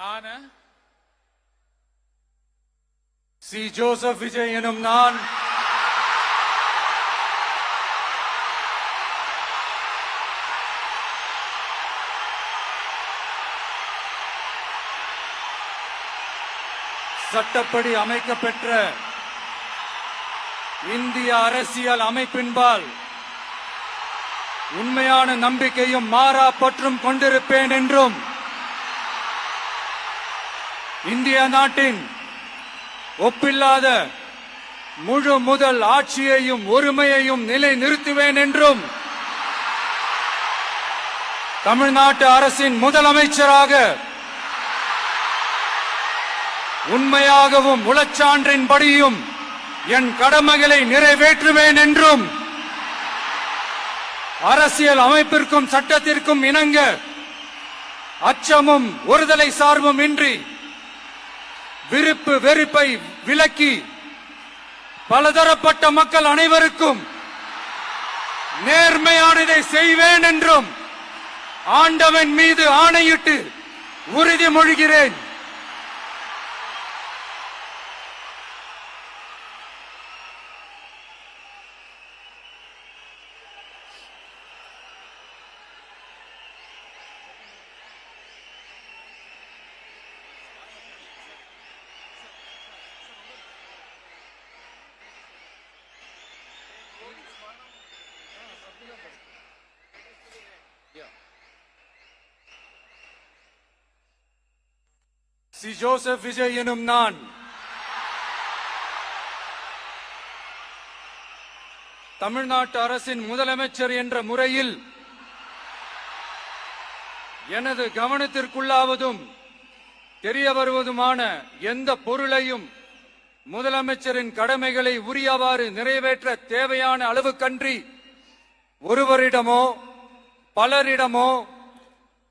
ஆன C Joseph Vijay எனும் நான் சட்டப்படி அமைக்கப்பெற்ற இந்திய அரசியல் அமைப்பின்பால் உண்மையான நம்பிக்கையும் மாறா பற்றும் கொண்டிருப்பேன் என்றும் இந்திய நாட்டின் ஒப்பில்லாத முழு முதல் ஆட்சியையும் ஒருமையையும் நிலை நிறுத்துவேன் என்றும் தமிழ்நாட்டு அரசின் முதலமைச்சராக உண்மையாகவும் உளச்சான்றின்படியும் என் கடமைகளை நிறைவேற்றுவேன் என்றும் அரசியல் அமைப்பிற்கும் சட்டத்திற்கும் இணங்க அச்சமும் ஒருதலை சார்பும் இன்றி விருப்பு வெறுப்பை விலக்கி பலதரப்பட்ட மக்கள் அனைவருக்கும் நேர்மையானதை செய்வேன் என்றும் ஆண்டவன் மீது ஆணையிட்டு உறுதிமொழிகிறேன். சி ஜோசப் விஜய் எனும் நான் தமிழ்நாட்டு அரசின் முதலமைச்சர் என்ற முறையில் எனது கவனத்திற்குள்ளாவதும் தெரிய வருவதுமான எந்த பொருளையும் முதலமைச்சரின் கடமைகளை உரியவாறு நிறைவேற்ற தேவையான அளவுக்கன்றி ஒருவரிடமோ பலரிடமோ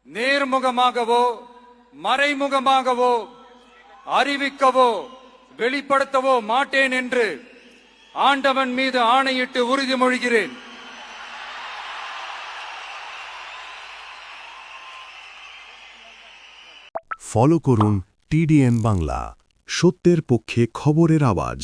நேர்முகமாகவோ மறைமுகமாகவோ அறிவிக்கவோ வெளிப்படுத்தவோ மாட்டேன் என்று ஆண்டவன் மீது ஆணையிட்டு உறுதிமொழிகிறேன். ফলো করুন টিডিএন বাংলা, সত্যের পক্ষে খবরের আওয়াজ।